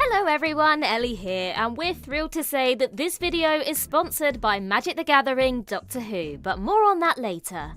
Hello everyone, Ellie here, and we're thrilled to say that this video is sponsored by Magic the Gathering Doctor Who, but more on that later.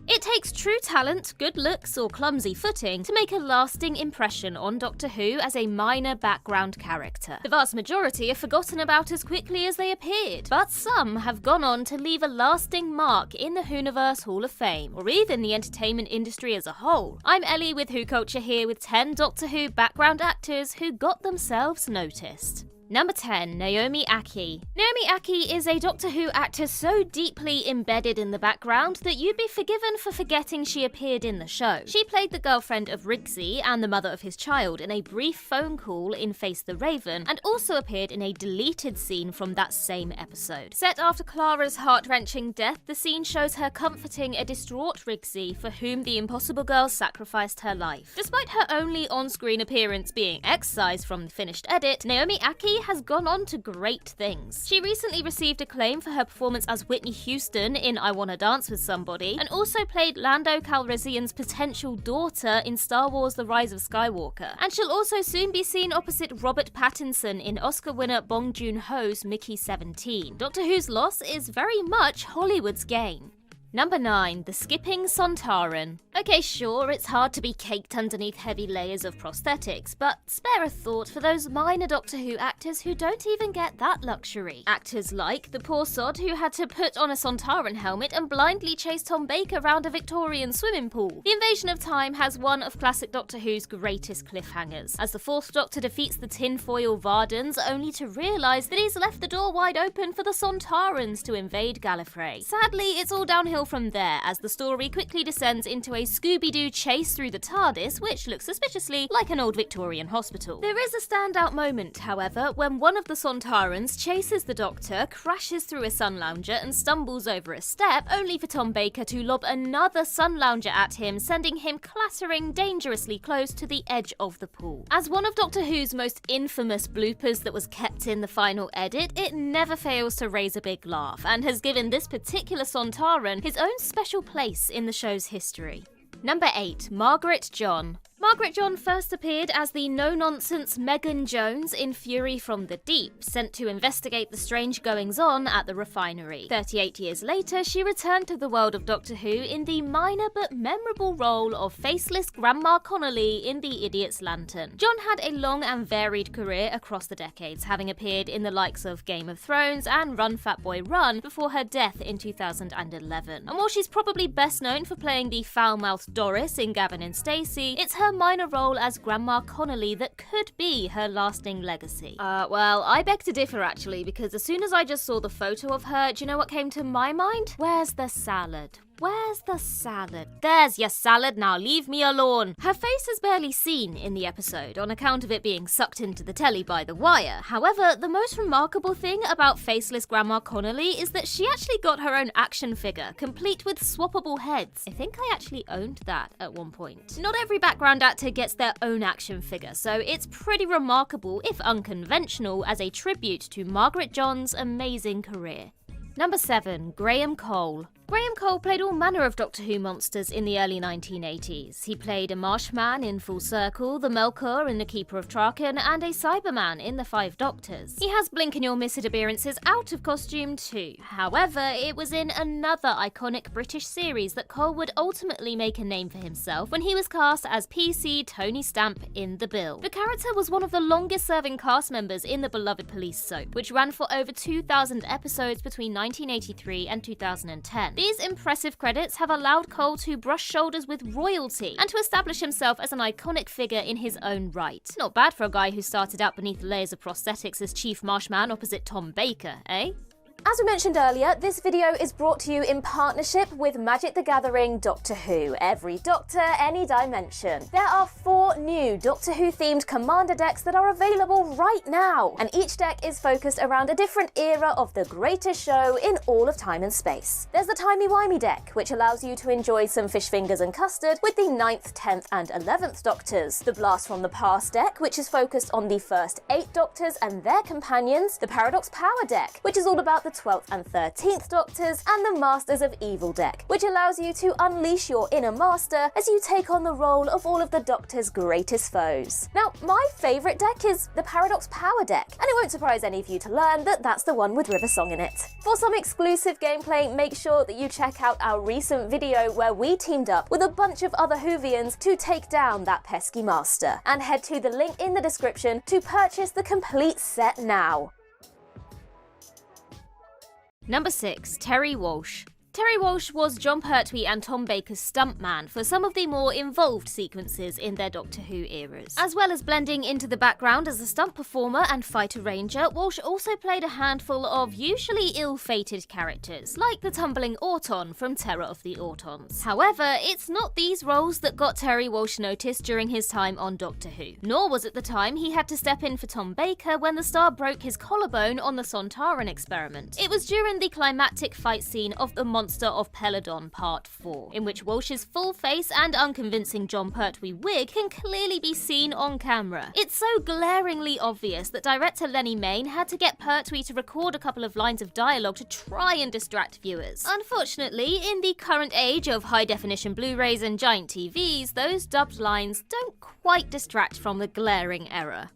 It takes true talent, good looks, or clumsy footing to make a lasting impression on Doctor Who as a minor background character. The vast majority are forgotten about as quickly as they appeared, but some have gone on to leave a lasting mark in the Whoniverse Hall of Fame, or even the entertainment industry as a whole. I'm Ellie with Who Culture here with 10 Doctor Who background actors who got themselves noticed. Number 10, Naomi Aki. Naomi Aki is a Doctor Who actor so deeply embedded in the background that you'd be forgiven for forgetting she appeared in the show. She played the girlfriend of Rigsy and the mother of his child in a brief phone call in Face the Raven, and also appeared in a deleted scene from that same episode. Set after Clara's heart-wrenching death, the scene shows her comforting a distraught Rigsy for whom the Impossible Girl sacrificed her life. Despite her only on-screen appearance being excised from the finished edit, Naomi Aki has gone on to great things. She recently received acclaim for her performance as Whitney Houston in I Wanna Dance with Somebody, and also played Lando Calrissian's potential daughter in Star Wars The Rise of Skywalker. And she'll also soon be seen opposite Robert Pattinson in Oscar winner Bong Joon-ho's Mickey 17. Doctor Who's loss is very much Hollywood's gain. Number 9, the Skipping Sarin. Okay, sure, it's hard to be caked underneath heavy layers of prosthetics, but spare a thought for those minor Doctor Who actors who don't even get that luxury. Actors like the poor sod who had to put on a Sontaran helmet and blindly chase Tom Baker around a Victorian swimming pool. The Invasion of Time has one of classic Doctor Who's greatest cliffhangers, as the Fourth Doctor defeats the tinfoil Vardens only to realise that he's left the door wide open for the Sontarans to invade Gallifrey. Sadly, it's all downhill from there, as the story quickly descends into a Scooby-Doo chase through the TARDIS, which looks suspiciously like an old Victorian hospital. There is a standout moment, however, when one of the Sontarans chases the Doctor, crashes through a sun lounger and stumbles over a step, only for Tom Baker to lob another sun lounger at him, sending him clattering dangerously close to the edge of the pool. As one of Doctor Who's most infamous bloopers that was kept in the final edit, it never fails to raise a big laugh, and has given this particular Sontaran his own special place in the show's history. Number 8, Margaret JN. Margaret JN first appeared as the no-nonsense Megan Jones in Fury from the Deep, sent to investigate the strange goings-on at the refinery. 38 years later, she returned to the world of Doctor Who in the minor but memorable role of faceless Grandma Connolly in The Idiot's Lantern. JN had a long and varied career across the decades, having appeared in the likes of Game of Thrones and Run Fat Boy Run before her death in 2011. And while she's probably best known for playing the foul-mouthed Doris in Gavin and Stacey, it's her minor role as Grandma Connolly that could be her lasting legacy. Well, I beg to differ actually, because as soon as I just saw the photo of her, do you know what came to my mind? Where's the salad? Where's the salad? There's your salad, now leave me alone. Her face is barely seen in the episode on account of it being sucked into the telly by the wire. However, the most remarkable thing about faceless Grandma Connolly is that she actually got her own action figure, complete with swappable heads. I think I actually owned that at one point. Not every background actor gets their own action figure, so it's pretty remarkable, if unconventional, as a tribute to Margaret JN's amazing career. Number 7, Graham Cole. Graham Cole played all manner of Doctor Who monsters in the early 1980s. He played a Marshman in Full Circle, the Melkor in The Keeper of Traken, and a Cyberman in The Five Doctors. He has blink and you'll miss it appearances out of costume too. However, it was in another iconic British series that Cole would ultimately make a name for himself when he was cast as PC Tony Stamp in The Bill. The character was one of the longest serving cast members in the beloved police soap, which ran for over 2,000 episodes between 1983 and 2010. These impressive credits have allowed Cole to brush shoulders with royalty and to establish himself as an iconic figure in his own right. Not bad for a guy who started out beneath layers of prosthetics as Chief Marshman opposite Tom Baker, eh? As we mentioned earlier, this video is brought to you in partnership with Magic the Gathering Doctor Who. Every Doctor, any dimension. There are 4 new Doctor Who themed commander decks that are available right now, and each deck is focused around a different era of the greatest show in all of time and space. There's the Timey-Wimey deck, which allows you to enjoy some fish fingers and custard with the 9th, 10th and 11th Doctors. The Blast from the Past deck, which is focused on the first 8 Doctors and their companions. The Paradox Power deck, which is all about the the 12th and 13th Doctors, and the Masters of Evil deck, which allows you to unleash your inner master as you take on the role of all of the Doctor's greatest foes. Now, my favourite deck is the Paradox Power deck, and it won't surprise any of you to learn that that's the one with River Song in it. For some exclusive gameplay, make sure that you check out our recent video where we teamed up with a bunch of other Whovians to take down that pesky master. And head to the link in the description to purchase the complete set now. Number 6. Terry Walsh. Terry Walsh was Jon Pertwee and Tom Baker's stuntman for some of the more involved sequences in their Doctor Who eras. As well as blending into the background as a stunt performer and fighter ranger, Walsh also played a handful of usually ill-fated characters, like the tumbling Auton from Terror of the Autons. However, it's not these roles that got Terry Walsh noticed during his time on Doctor Who, nor was it the time he had to step in for Tom Baker when the star broke his collarbone on the Sontaran experiment. It was during the climactic fight scene of the Monster of Peladon Part 4, in which Walsh's full face and unconvincing Jon Pertwee wig can clearly be seen on camera. It's so glaringly obvious that director Lenny Mayne had to get Pertwee to record a couple of lines of dialogue to try and distract viewers. Unfortunately, in the current age of high-definition Blu-rays and giant TVs, those dubbed lines don't quite distract from the glaring error.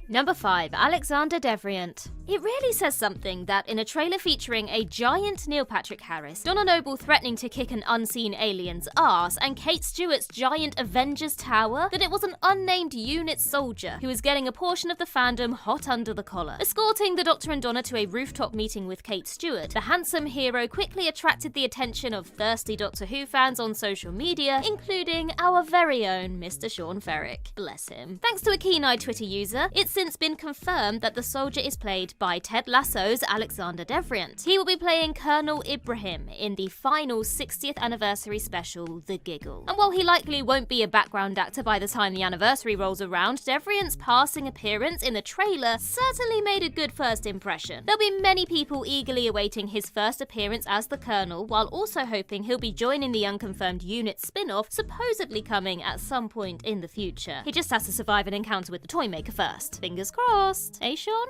Number 5. Alexander Deviant. It really says something that in a trailer featuring a giant Neil Patrick Harris, Donna Noble threatening to kick an unseen alien's ass, and Kate Stewart's giant Avengers Tower, that it was an unnamed unit soldier who was getting a portion of the fandom hot under the collar. Escorting the Doctor and Donna to a rooftop meeting with Kate Stewart, the handsome hero quickly attracted the attention of thirsty Doctor Who fans on social media, including our very own Mr. Sean Ferrick. Bless him. Thanks to a keen-eyed Twitter user, it's since been confirmed that the soldier is played by Ted Lasso's Alexander Deviant. He will be playing Colonel Ibrahim in the final 60th anniversary special, The Giggle. And while he likely won't be a background actor by the time the anniversary rolls around, Deviant's passing appearance in the trailer certainly made a good first impression. There'll be many people eagerly awaiting his first appearance as the Colonel, while also hoping he'll be joining the unconfirmed unit spin-off supposedly coming at some point in the future. He just has to survive an encounter with the Toymaker first. Fingers crossed. Eh, Sean?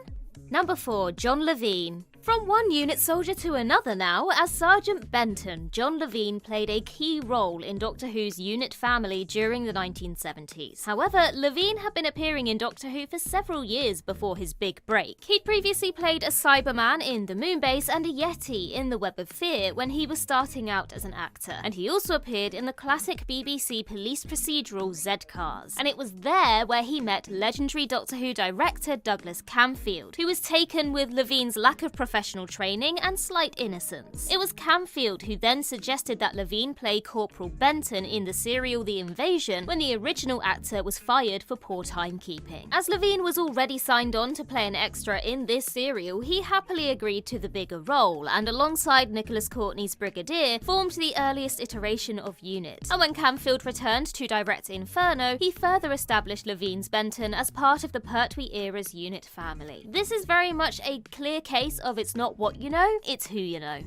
Number 4. John LaVine. From one unit soldier to another now, as Sergeant Benton, John LaVine played a key role in Doctor Who's unit family during the 1970s. However, LaVine had been appearing in Doctor Who for several years before his big break. He'd previously played a Cyberman in The Moonbase and a Yeti in The Web of Fear when he was starting out as an actor. And he also appeared in the classic BBC police procedural Z-Cars. And it was there where he met legendary Doctor Who director Douglas Camfield, who was taken with LaVine's lack of professional training and slight innocence. It was Camfield who then suggested that LaVine play Corporal Benton in the serial The Invasion when the original actor was fired for poor timekeeping. As LaVine was already signed on to play an extra in this serial, he happily agreed to the bigger role, and alongside Nicholas Courtney's Brigadier, formed the earliest iteration of Unit. And when Camfield returned to direct Inferno, he further established LaVine's Benton as part of the Pertwee era's Unit family. This is very much a clear case of it's not what you know, it's who you know.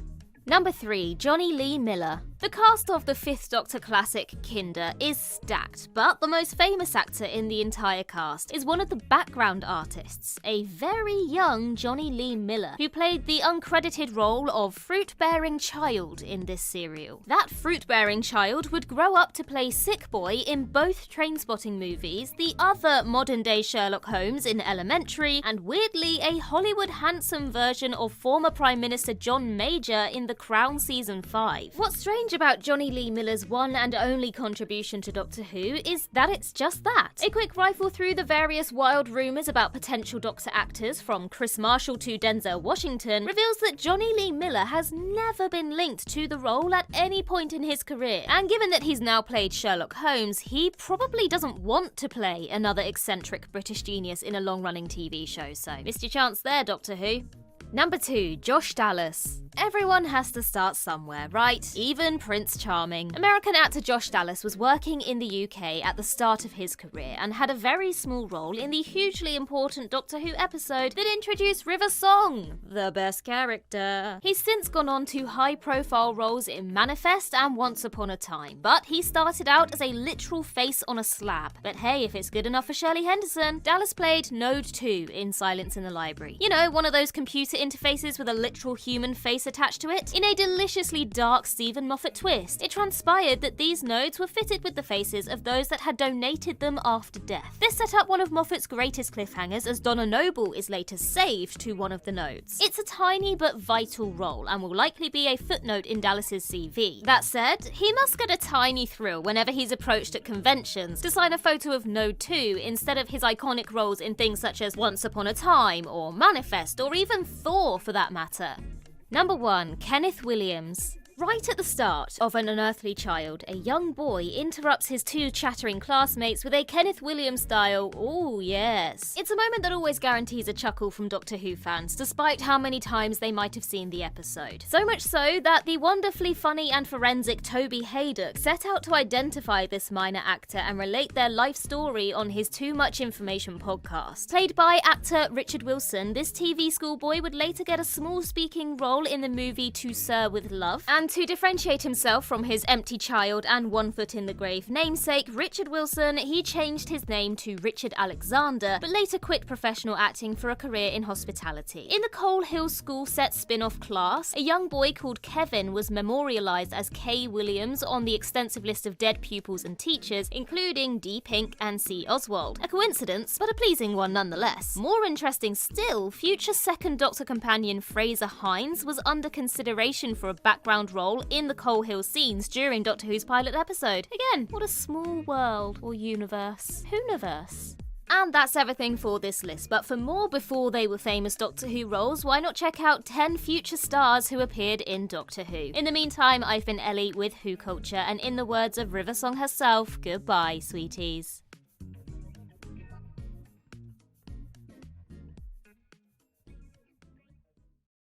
Number 3. Johnny Lee Miller. The cast of the 5th Doctor classic Kinder is stacked, but the most famous actor in the entire cast is one of the background artists, a very young Johnny Lee Miller, who played the uncredited role of fruit-bearing child in this serial. That fruit-bearing child would grow up to play Sick Boy in both Trainspotting movies, the other modern-day Sherlock Holmes in Elementary, and weirdly a Hollywood handsome version of former Prime Minister John Major in The Crown Season 5. What's strange about Johnny Lee Miller's one and only contribution to Doctor Who is that it's just that. A quick rifle through the various wild rumours about potential Doctor actors, from Chris Marshall to Denzel Washington, reveals that Johnny Lee Miller has never been linked to the role at any point in his career, and given that he's now played Sherlock Holmes, he probably doesn't want to play another eccentric British genius in a long-running TV show, so missed your chance there, Doctor Who. Number 2. Josh Dallas. Everyone has to start somewhere, right? Even Prince Charming. American actor Josh Dallas was working in the UK at the start of his career and had a very small role in the hugely important Doctor Who episode that introduced River Song, the best character. He's since gone on to high-profile roles in Manifest and Once Upon a Time, but he started out as a literal face on a slab. But hey, if it's good enough for Shirley Henderson, Dallas played Node 2 in Silence in the Library. You know, one of those computer interfaces with a literal human face attached to it. In a deliciously dark Stephen Moffat twist, it transpired that these nodes were fitted with the faces of those that had donated them after death. This set up one of Moffat's greatest cliffhangers, as Donna Noble is later saved to one of the nodes. It's a tiny but vital role and will likely be a footnote in Dallas's CV. That said, he must get a tiny thrill whenever he's approached at conventions to sign a photo of Node 2 instead of his iconic roles in things such as Once Upon a Time or Manifest, or even Thor for that matter. Number 1. Kenneth Williams. Right at the start of An Unearthly Child, a young boy interrupts his two chattering classmates with a Kenneth Williams style "ooh yes." It's a moment that always guarantees a chuckle from Doctor Who fans, despite how many times they might have seen the episode. So much so that the wonderfully funny and forensic Toby Haydock set out to identify this minor actor and relate their life story on his Too Much Information podcast. Played by actor Richard Wilson, this TV schoolboy would later get a small speaking role in the movie To Sir With Love, and to differentiate himself from his empty child and one foot in the grave namesake, Richard Wilson, he changed his name to Richard Alexander, but later quit professional acting for a career in hospitality. In the Coal Hill School set spin-off Class, a young boy called Kevin was memorialised as K. Williams on the extensive list of dead pupils and teachers, including D. Pink and C. Oswald. A coincidence, but a pleasing one nonetheless. More interesting still, future second Doctor companion Fraser Hines was under consideration for a background role in the Coal Hill scenes during Doctor Who's pilot episode. Again, what a small world or universe. Whoniverse. And that's everything for this list, but for more before they were famous Doctor Who roles, why not check out 10 future stars who appeared in Doctor Who. In the meantime, I've been Ellie with Who Culture, and in the words of Riversong herself, goodbye, sweeties.